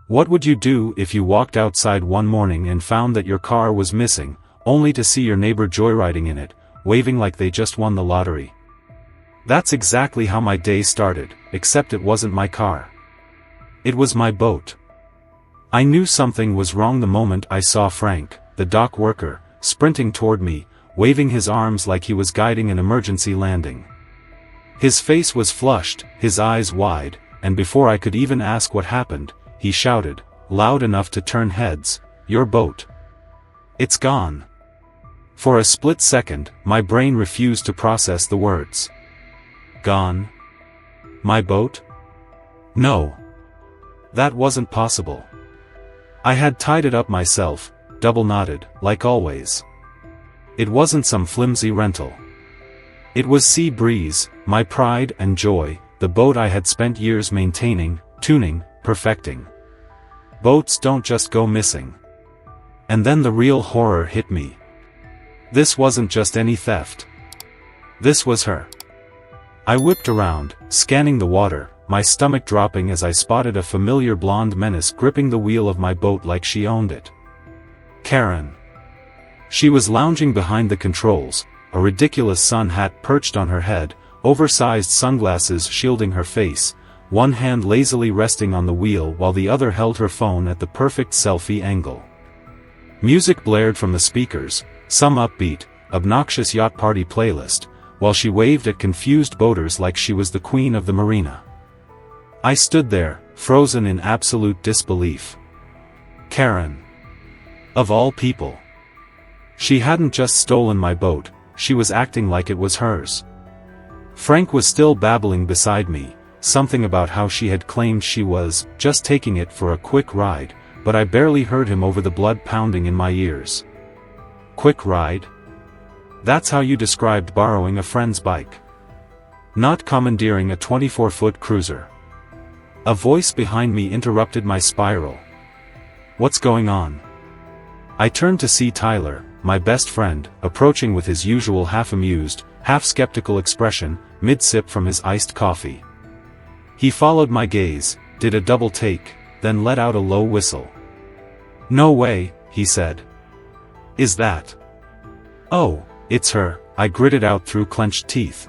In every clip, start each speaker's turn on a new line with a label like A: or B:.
A: What would you do if you walked outside one morning and found that your car was missing, only to see your neighbor joyriding in it, waving like they just won the lottery? That's exactly how my day started, except it wasn't my car. It was my boat. I knew something was wrong the moment I saw Frank, the dock worker, sprinting toward me, waving his arms like he was guiding an emergency landing. His face was flushed, his eyes wide, and before I could even ask what happened, he shouted, loud enough to turn heads, "Your boat. It's gone." For a split second, my brain refused to process the words. Gone? My boat? No. That wasn't possible. I had tied it up myself, double-knotted, like always. It wasn't some flimsy rental. It was Sea Breeze, my pride and joy, the boat I had spent years maintaining, tuning, perfecting. Boats don't just go missing. And then the real horror hit me. This wasn't just any theft. This was her. I whipped around, scanning the water, my stomach dropping as I spotted a familiar blonde menace gripping the wheel of my boat like she owned it. Karen. She was lounging behind the controls, a ridiculous sun hat perched on her head, oversized sunglasses shielding her face, one hand lazily resting on the wheel while the other held her phone at the perfect selfie angle. Music blared from the speakers, some upbeat, obnoxious yacht party playlist, while she waved at confused boaters like she was the queen of the marina. I stood there, frozen in absolute disbelief. Karen. Of all people. She hadn't just stolen my boat, she was acting like it was hers. Frank was still babbling beside me, something about how she had claimed she was just taking it for a quick ride, but I barely heard him over the blood pounding in my ears. Quick ride? That's how you described borrowing a friend's bike. Not commandeering a 24-foot cruiser. A voice behind me interrupted my spiral. What's going on? I turned to see Tyler, my best friend, approaching with his usual half-amused, half-skeptical expression, mid-sip from his iced coffee. He followed my gaze, did a double take, then let out a low whistle. "No way," he said. "Is that?" "Oh, it's her," I gritted out through clenched teeth.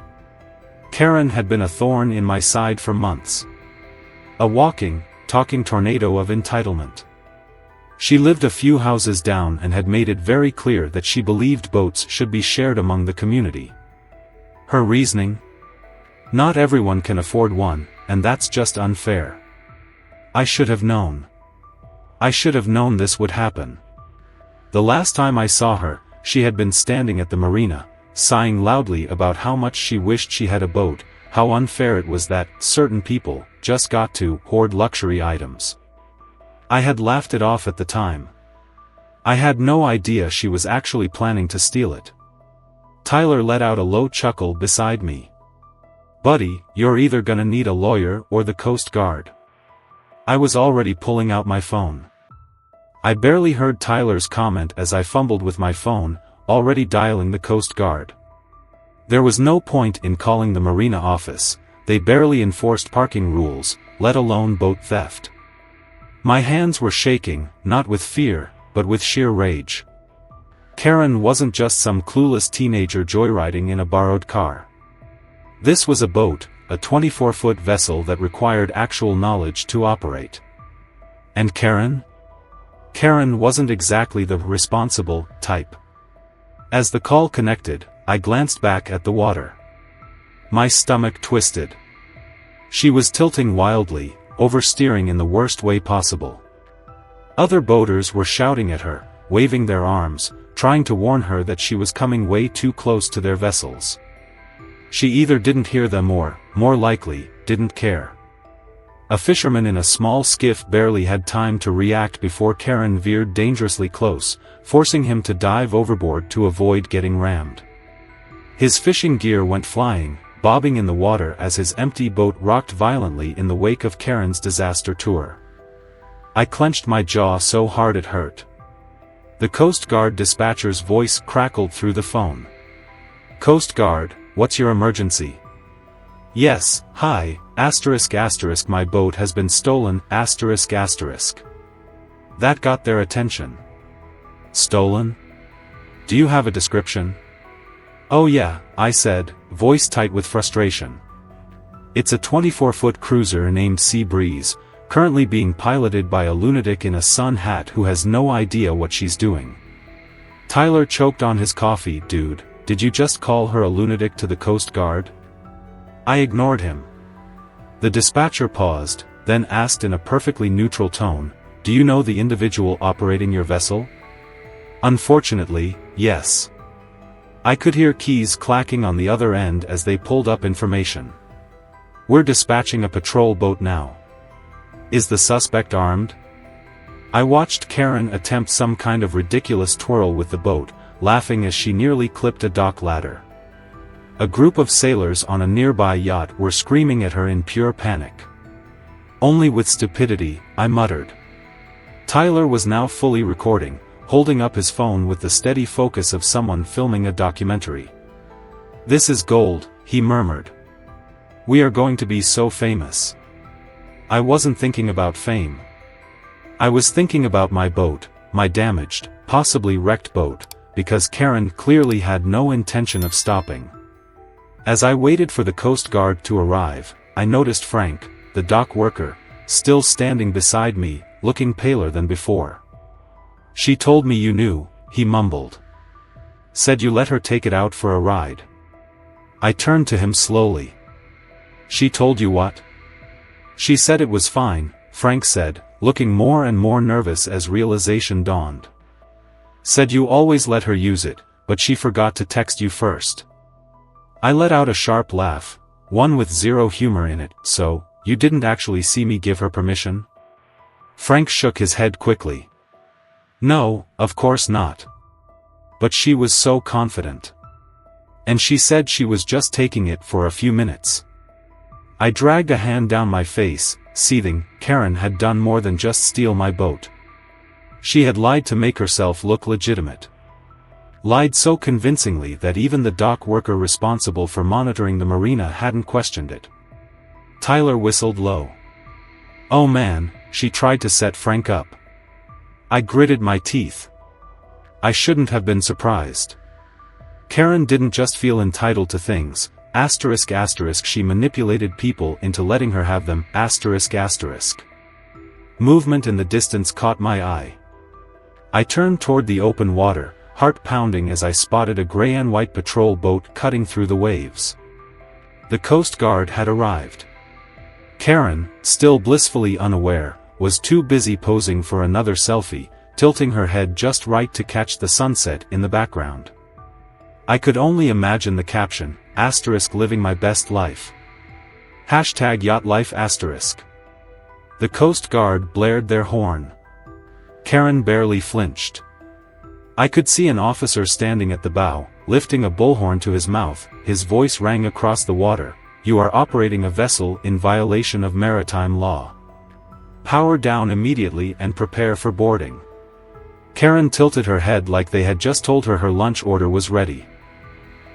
A: Karen had been a thorn in my side for months. A walking, talking tornado of entitlement. She lived a few houses down and had made it very clear that she believed boats should be shared among the community. Her reasoning? Not everyone can afford one, and that's just unfair. I should have known. I should have known this would happen. The last time I saw her, she had been standing at the marina, sighing loudly about how much she wished she had a boat, how unfair it was that certain people just got to hoard luxury items. I had laughed it off at the time. I had no idea she was actually planning to steal it. Tyler let out a low chuckle beside me. "Buddy, you're either gonna need a lawyer or the Coast Guard." I was already pulling out my phone. I barely heard Tyler's comment as I fumbled with my phone, already dialing the Coast Guard. There was no point in calling the marina office, they barely enforced parking rules, let alone boat theft. My hands were shaking, not with fear, but with sheer rage. Karen wasn't just some clueless teenager joyriding in a borrowed car. This was a boat, a 24-foot vessel that required actual knowledge to operate. And Karen? Karen wasn't exactly the responsible type. As the call connected, I glanced back at the water. My stomach twisted. She was tilting wildly, oversteering in the worst way possible. Other boaters were shouting at her, waving their arms, trying to warn her that she was coming way too close to their vessels. She either didn't hear them or, more likely, didn't care. A fisherman in a small skiff barely had time to react before Karen veered dangerously close, forcing him to dive overboard to avoid getting rammed. His fishing gear went flying, bobbing in the water as his empty boat rocked violently in the wake of Karen's disaster tour. I clenched my jaw so hard it hurt. The Coast Guard dispatcher's voice crackled through the phone. "Coast Guard, what's your emergency?" "Yes, hi, ***, my boat has been stolen, ***. That got their attention. Stolen? Do you have a description? Oh yeah, I said, voice tight with frustration. It's a 24-foot cruiser named Sea Breeze, currently being piloted by a lunatic in a sun hat who has no idea what she's doing. Tyler choked on his coffee. Dude, did you just call her a lunatic to the Coast Guard? I ignored him. The dispatcher paused, then asked in a perfectly neutral tone, do you know the individual operating your vessel? Unfortunately, yes. I could hear keys clacking on the other end as they pulled up information. We're dispatching a patrol boat now. Is the suspect armed? I watched Karen attempt some kind of ridiculous twirl with the boat, laughing as she nearly clipped a dock ladder. A group of sailors on a nearby yacht were screaming at her in pure panic. Only with stupidity, I muttered. Tyler was now fully recording, holding up his phone with the steady focus of someone filming a documentary. This is gold, he murmured. We are going to be so famous. I wasn't thinking about fame. I was thinking about my boat, my damaged, possibly wrecked boat, because Karen clearly had no intention of stopping. As I waited for the Coast Guard to arrive, I noticed Frank, the dock worker, still standing beside me, looking paler than before. She told me you knew, he mumbled. Said you let her take it out for a ride. I turned to him slowly. She told you what? She said it was fine, Frank said, looking more and more nervous as realization dawned. Said you always let her use it, but she forgot to text you first. I let out a sharp laugh, one with zero humor in it. So, you didn't actually see me give her permission? Frank shook his head quickly. No, of course not. But she was so confident. And she said she was just taking it for a few minutes. I dragged a hand down my face, seething. Karen had done more than just steal my boat. She had lied to make herself look legitimate. Lied so convincingly that even the dock worker responsible for monitoring the marina hadn't questioned it. Tyler whistled low. Oh man, she tried to set Frank up. I gritted my teeth. I shouldn't have been surprised. Karen didn't just feel entitled to things, ***, she manipulated people into letting her have them, ***. Movement in the distance caught my eye. I turned toward the open water, heart pounding as I spotted a gray and white patrol boat cutting through the waves. The Coast Guard had arrived. Karen, still blissfully unaware, was too busy posing for another selfie, tilting her head just right to catch the sunset in the background. I could only imagine the caption, *living my best life. #YachtLife*. The Coast Guard blared their horn. Karen barely flinched. I could see an officer standing at the bow, lifting a bullhorn to his mouth. His voice rang across the water. You are operating a vessel in violation of maritime law. Power down immediately and prepare for boarding. Karen tilted her head like they had just told her her lunch order was ready.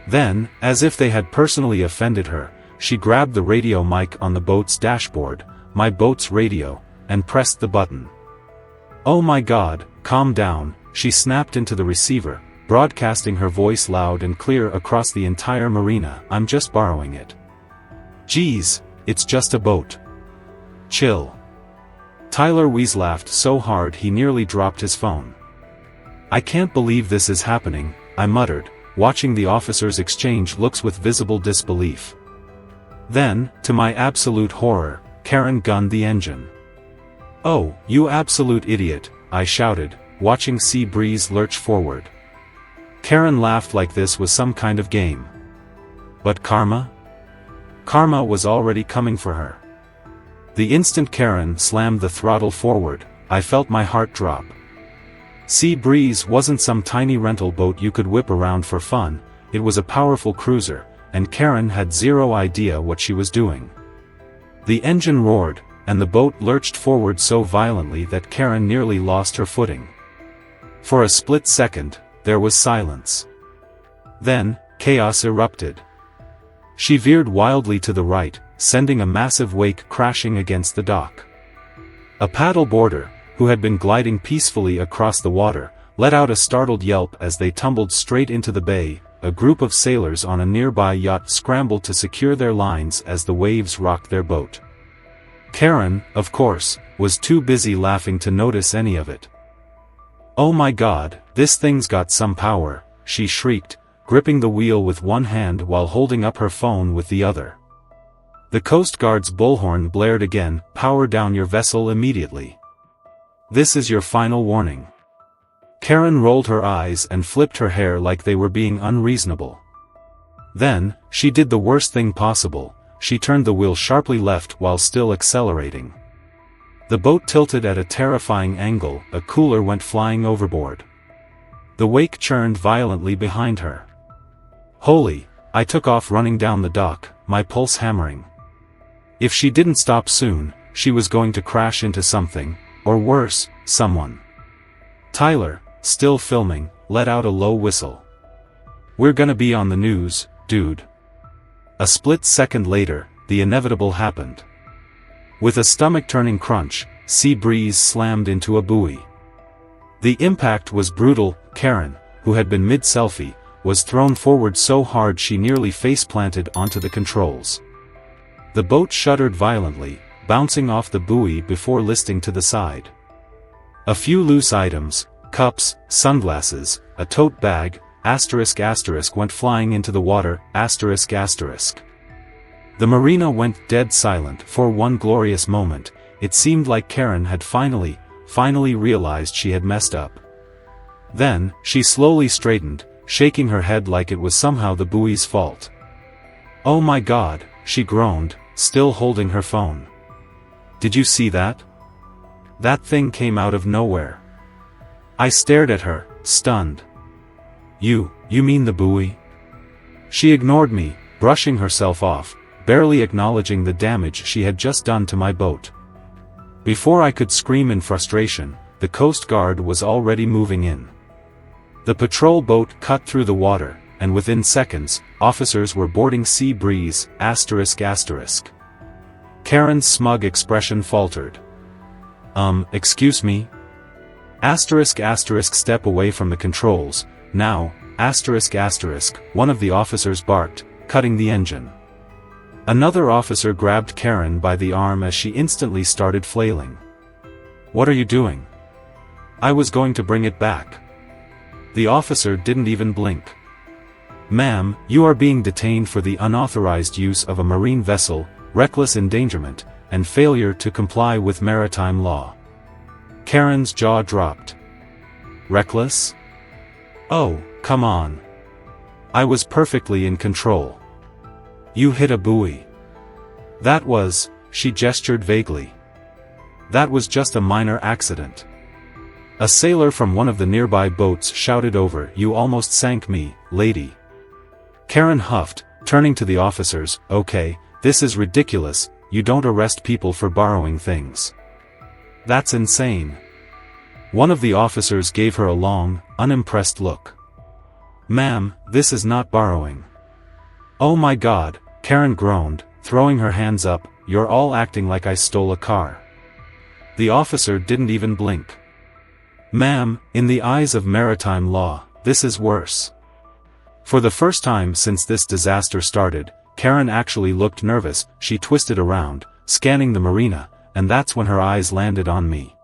A: Then, as if they had personally offended her, she grabbed the radio mic on the boat's dashboard, my boat's radio, and pressed the button. Oh my God, calm down, she snapped into the receiver, broadcasting her voice loud and clear across the entire marina. I'm just borrowing it. Geez, it's just a boat. Chill. Tyler Wees laughed so hard he nearly dropped his phone. I can't believe this is happening, I muttered, watching the officers exchange looks with visible disbelief. Then, to my absolute horror, Karen gunned the engine. Oh, you absolute idiot, I shouted, watching Sea Breeze lurch forward. Karen laughed like this was some kind of game. But karma? Karma was already coming for her. The instant Karen slammed the throttle forward, I felt my heart drop. Sea Breeze wasn't some tiny rental boat you could whip around for fun, it was a powerful cruiser, and Karen had zero idea what she was doing. The engine roared, and the boat lurched forward so violently that Karen nearly lost her footing. For a split second, there was silence. Then, chaos erupted. She veered wildly to the right, sending a massive wake crashing against the dock. A paddleboarder, who had been gliding peacefully across the water, let out a startled yelp as they tumbled straight into the bay. A group of sailors on a nearby yacht scrambled to secure their lines as the waves rocked their boat. Karen, of course, was too busy laughing to notice any of it. "Oh my God, this thing's got some power," she shrieked, gripping the wheel with one hand while holding up her phone with the other. The Coast Guard's bullhorn blared again. "Power down your vessel immediately. This is your final warning." Karen rolled her eyes and flipped her hair like they were being unreasonable. Then, she did the worst thing possible. She turned the wheel sharply left while still accelerating. The boat tilted at a terrifying angle. A cooler went flying overboard. The wake churned violently behind her. Holy! I took off running down the dock, my pulse hammering. If she didn't stop soon, she was going to crash into something, or worse, someone. Tyler, still filming, let out a low whistle. "We're gonna be on the news, dude." A split second later, the inevitable happened. With a stomach-turning crunch, Sea Breeze slammed into a buoy. The impact was brutal. Karen, who had been mid-selfie, was thrown forward so hard she nearly face-planted onto the controls. The boat shuddered violently, bouncing off the buoy before listing to the side. A few loose items, cups, sunglasses, a tote bag, *** went flying into the water, ***. The marina went dead silent for one glorious moment. It seemed like Karen had finally realized she had messed up. Then, she slowly straightened, shaking her head like it was somehow the buoy's fault. "Oh my God," she groaned, still holding her phone. "Did you see that? That thing came out of nowhere." I stared at her, stunned. You mean the buoy?" She ignored me, brushing herself off, barely acknowledging the damage she had just done to my boat. Before I could scream in frustration, the Coast Guard was already moving in. The patrol boat cut through the water, and within seconds, officers were boarding Sea Breeze, ***. Karen's smug expression faltered. Excuse me?" ***, step away from the controls, now, ***, one of the officers barked, cutting the engine. Another officer grabbed Karen by the arm as she instantly started flailing. "What are you doing?" "I was going to bring it back." The officer didn't even blink. "Ma'am, you are being detained for the unauthorized use of a marine vessel, reckless endangerment, and failure to comply with maritime law." Karen's jaw dropped. "Reckless? Oh, come on. I was perfectly in control. You hit a buoy." "That was," she gestured vaguely. "That was just a minor accident." A sailor from one of the nearby boats shouted over, "You almost sank me, lady." Karen huffed, turning to the officers, "Okay, this is ridiculous, you don't arrest people for borrowing things. That's insane." One of the officers gave her a long, unimpressed look. "Ma'am, this is not borrowing." "Oh my God," Karen groaned, throwing her hands up, "you're all acting like I stole a car." The officer didn't even blink. "Ma'am, in the eyes of maritime law, this is worse." For the first time since this disaster started, Karen actually looked nervous. She twisted around, scanning the marina, and that's when her eyes landed on me.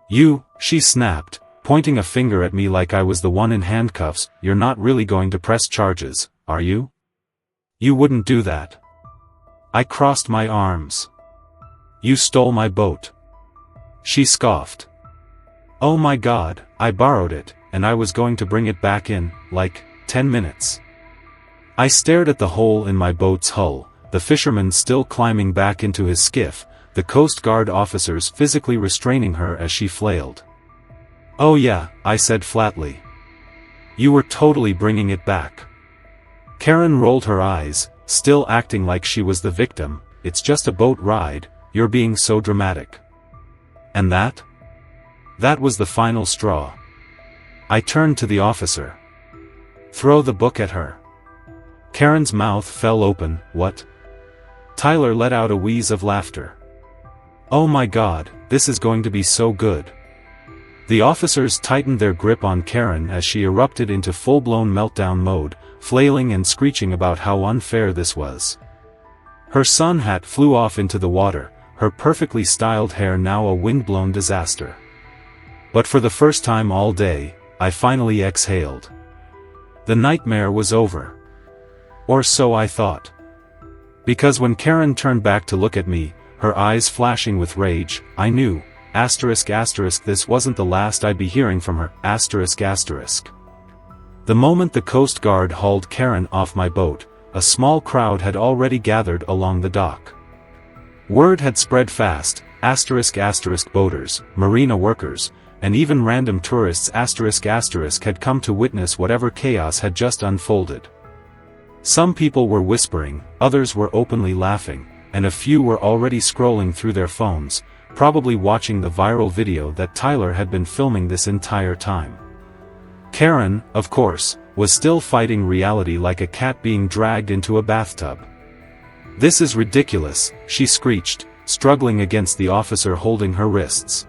A: "You," she snapped, pointing a finger at me like I was the one in handcuffs, "you're not really going to press charges, are you? You wouldn't do that." I crossed my arms. "You stole my boat." She scoffed. "Oh my God, I borrowed it, and I was going to bring it back in, 10 minutes. I stared at the hole in my boat's hull, the fisherman still climbing back into his skiff, the Coast Guard officers physically restraining her as she flailed. "Oh yeah," I said flatly. "You were totally bringing it back." Karen rolled her eyes, still acting like she was the victim. "It's just a boat ride, you're being so dramatic." "And that?" That was the final straw. I turned to the officer. "Throw the book at her." Karen's mouth fell open. "What?" Tyler let out a wheeze of laughter. Oh my God, this is going to be so good. The officers tightened their grip on Karen as she erupted into full-blown meltdown mode, flailing and screeching about how unfair this was. Her sun hat flew off into the water, her perfectly styled hair now a wind-blown disaster. But for the first time all day, I finally exhaled. The nightmare was over. Or so I thought. Because when Karen turned back to look at me, her eyes flashing with rage, I knew, this wasn't the last I'd be hearing from her, The moment the Coast Guard hauled Karen off my boat, a small crowd had already gathered along the dock. Word had spread fast, boaters, marina workers, and even random tourists had come to witness whatever chaos had just unfolded. Some people were whispering, others were openly laughing, and a few were already scrolling through their phones, probably watching the viral video that Tyler had been filming this entire time. Karen, of course, was still fighting reality like a cat being dragged into a bathtub. "This is ridiculous," she screeched, struggling against the officer holding her wrists.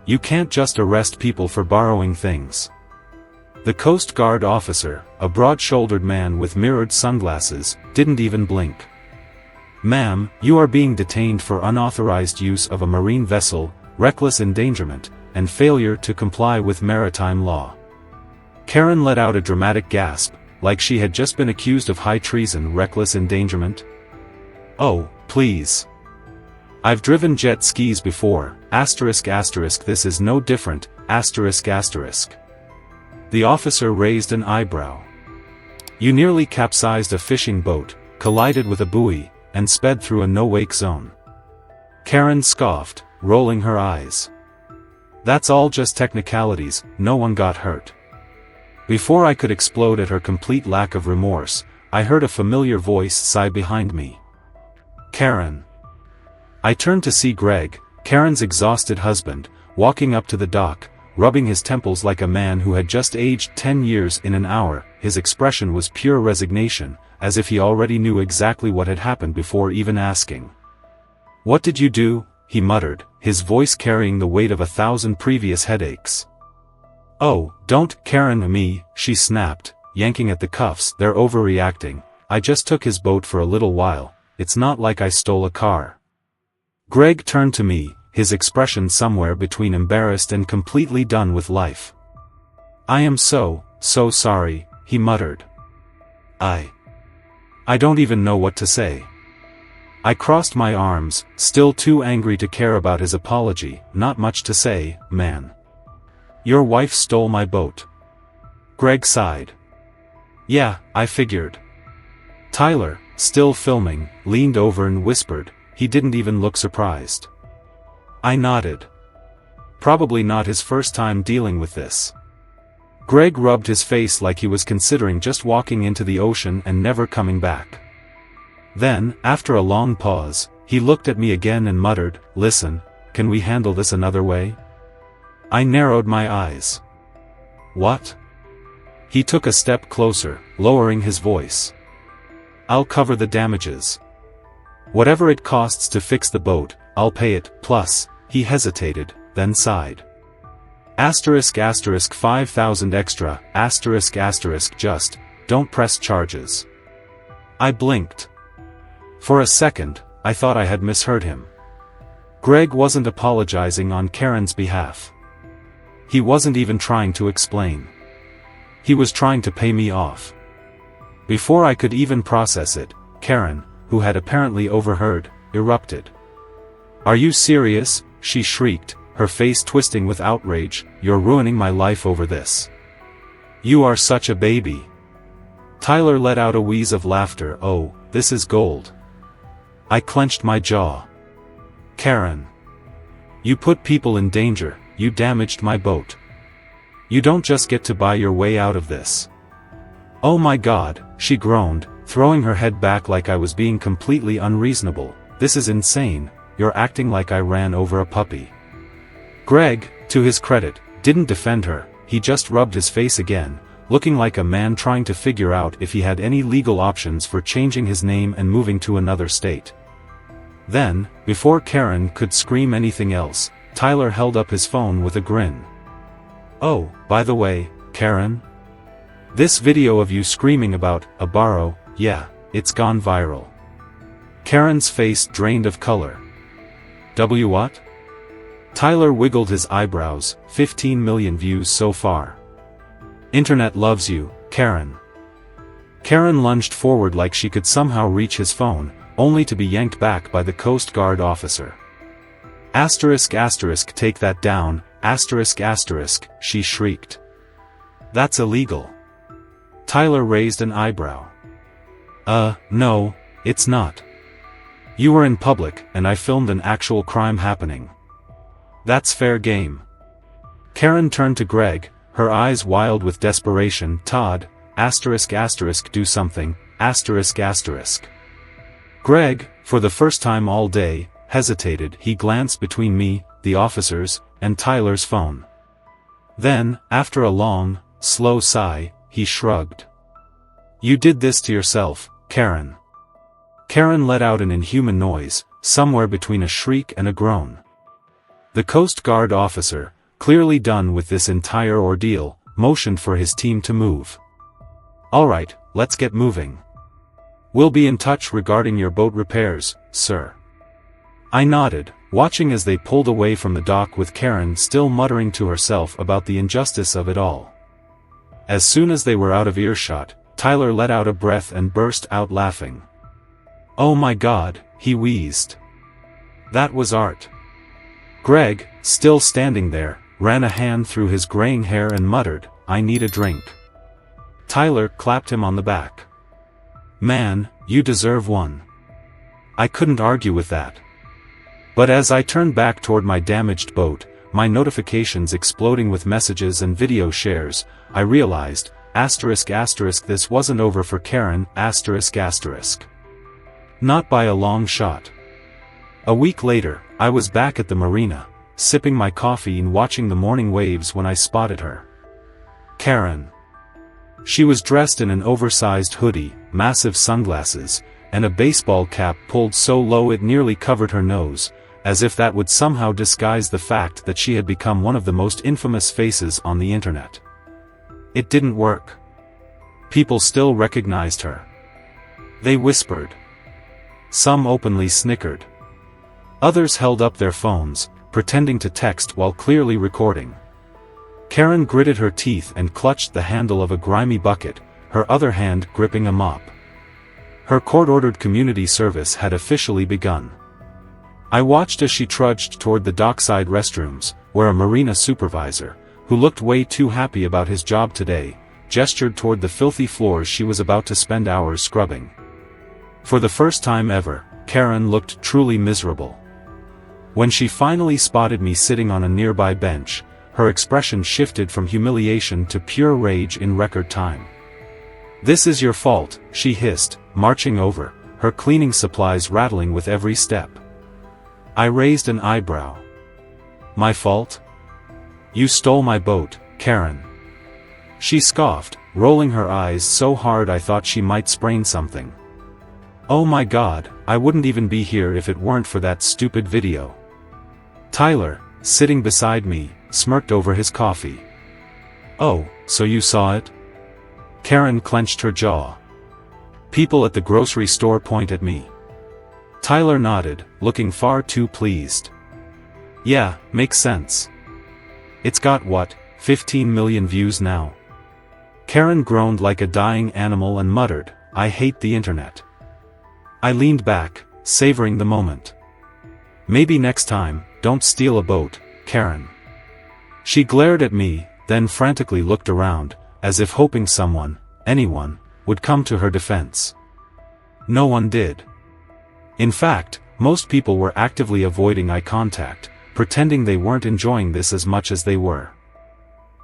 A: "You can't just arrest people for borrowing things." The Coast Guard officer, a broad-shouldered man with mirrored sunglasses, didn't even blink. "Ma'am, you are being detained for unauthorized use of a marine vessel, reckless endangerment, and failure to comply with maritime law." Karen let out a dramatic gasp, like she had just been accused of high treason, reckless endangerment. "Oh, please. I've driven jet skis before, this is no different, The officer raised an eyebrow. "You nearly capsized a fishing boat, collided with a buoy, and sped through a no-wake zone." Karen scoffed, rolling her eyes. "That's all just technicalities, no one got hurt." Before I could explode at her complete lack of remorse, I heard a familiar voice sigh behind me. "Karen." I turned to see Greg, Karen's exhausted husband, walking up to the dock, rubbing his temples like a man who had just aged 10 years in an hour. His expression was pure resignation, as if he already knew exactly what had happened before even asking. "What did you do?" he muttered, his voice carrying the weight of 1,000 previous headaches. "Oh, don't Karen me," she snapped, yanking at the cuffs. "They're overreacting. I just took his boat for a little while, it's not like I stole a car." Greg turned to me, his expression somewhere between embarrassed and completely done with life. "I am so sorry," he muttered. I don't even know what to say." I crossed my arms, still too angry to care about his apology. "Not much to say, man. Your wife stole my boat." Greg sighed. "Yeah, I figured." Tyler, still filming, leaned over and whispered. He didn't even look surprised. I nodded. Probably not his first time dealing with this. Greg rubbed his face like he was considering just walking into the ocean and never coming back. Then, after a long pause, he looked at me again and muttered, "Listen, can we handle this another way?" I narrowed my eyes. "What?" He took a step closer, lowering his voice. "I'll cover the damages. Whatever it costs to fix the boat, I'll pay it, plus," he hesitated, then sighed. **5,000 extra, just, don't press charges." I blinked. For a second, I thought I had misheard him. Greg wasn't apologizing on Karen's behalf. He wasn't even trying to explain. He was trying to pay me off. Before I could even process it, Karen, who had apparently overheard, erupted. "Are you serious?" she shrieked, her face twisting with outrage. "You're ruining my life over this. You are such a baby." Tyler let out a wheeze of laughter. "Oh, this is gold." I clenched my jaw. "Karen. You put people in danger, you damaged my boat. You don't just get to buy your way out of this." "Oh my God," she groaned, throwing her head back like I was being completely unreasonable. "This is insane, you're acting like I ran over a puppy." Greg, to his credit, didn't defend her. He just rubbed his face again, looking like a man trying to figure out if he had any legal options for changing his name and moving to another state. Then, before Karen could scream anything else, Tyler held up his phone with a grin. "Oh, by the way, Karen? This video of you screaming about a borrow, yeah, it's gone viral." Karen's face drained of color. What? Tyler wiggled his eyebrows. 15 million views so far. Internet loves you, Karen. Karen lunged forward like she could somehow reach his phone, only to be yanked back by the Coast Guard officer. ***, take that down, ***, she shrieked. "That's illegal." Tyler raised an eyebrow. No, it's not. You were in public, and I filmed an actual crime happening. That's fair game." Karen turned to Greg, her eyes wild with desperation. "Todd, ***, do something, ***. Greg, for the first time all day, hesitated. He glanced between me, the officers, and Tyler's phone. Then, after a long, slow sigh, he shrugged. "You did this to yourself, Karen." Karen let out an inhuman noise, somewhere between a shriek and a groan. The Coast Guard officer, clearly done with this entire ordeal, motioned for his team to move. "All right, let's get moving. We'll be in touch regarding your boat repairs, sir." I nodded, watching as they pulled away from the dock with Karen still muttering to herself about the injustice of it all. As soon as they were out of earshot, Tyler let out a breath and burst out laughing. "Oh my God," he wheezed. "That was art." Greg, still standing there, ran a hand through his graying hair and muttered, "I need a drink." Tyler clapped him on the back. "Man, you deserve one." I couldn't argue with that. But as I turned back toward my damaged boat, my notifications exploding with messages and video shares, I realized, ***, this wasn't over for Karen, ***. Not by a long shot. A week later, I was back at the marina, sipping my coffee and watching the morning waves when I spotted her. Karen. She was dressed in an oversized hoodie, massive sunglasses, and a baseball cap pulled so low it nearly covered her nose, as if that would somehow disguise the fact that she had become one of the most infamous faces on the internet. It didn't work. People still recognized her. They whispered. Some openly snickered. Others held up their phones, pretending to text while clearly recording. Karen gritted her teeth and clutched the handle of a grimy bucket, her other hand gripping a mop. Her court-ordered community service had officially begun. I watched as she trudged toward the dockside restrooms, where a marina supervisor, who looked way too happy about his job today, gestured toward the filthy floors she was about to spend hours scrubbing. For the first time ever, Karen looked truly miserable. When she finally spotted me sitting on a nearby bench, her expression shifted from humiliation to pure rage in record time. "This is your fault," she hissed, marching over, her cleaning supplies rattling with every step. I raised an eyebrow. "My fault? You stole my boat, Karen." She scoffed, rolling her eyes so hard I thought she might sprain something. "Oh my God, I wouldn't even be here if it weren't for that stupid video." Tyler, sitting beside me, smirked over his coffee. "Oh, so you saw it?" Karen clenched her jaw. "People at the grocery store point at me." Tyler nodded, looking far too pleased. "Yeah, makes sense. It's got what, 15 million views now?" Karen groaned like a dying animal and muttered, "I hate the internet." I leaned back, savoring the moment. "Maybe next time, don't steal a boat, Karen." She glared at me, then frantically looked around, as if hoping someone, anyone, would come to her defense. No one did. In fact, most people were actively avoiding eye contact, pretending they weren't enjoying this as much as they were.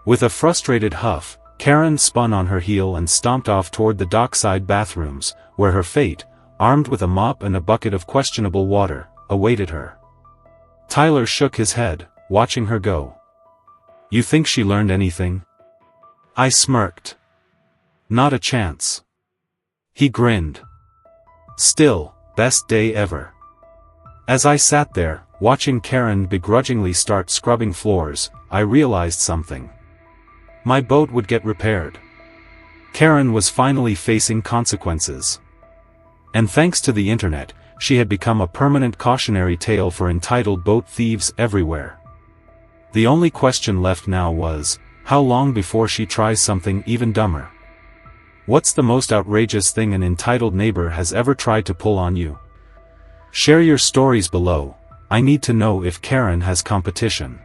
A: With a frustrated huff, Karen spun on her heel and stomped off toward the dockside bathrooms, where her fate, armed with a mop and a bucket of questionable water, awaited her. Tyler shook his head, watching her go. "You think she learned anything?" I smirked. "Not a chance." He grinned. "Still, best day ever." As I sat there, watching Karen begrudgingly start scrubbing floors, I realized something. My boat would get repaired. Karen was finally facing consequences. And thanks to the internet, she had become a permanent cautionary tale for entitled boat thieves everywhere. The only question left now was, how long before she tries something even dumber? What's the most outrageous thing an entitled neighbor has ever tried to pull on you? Share your stories below. I need to know if Karen has competition.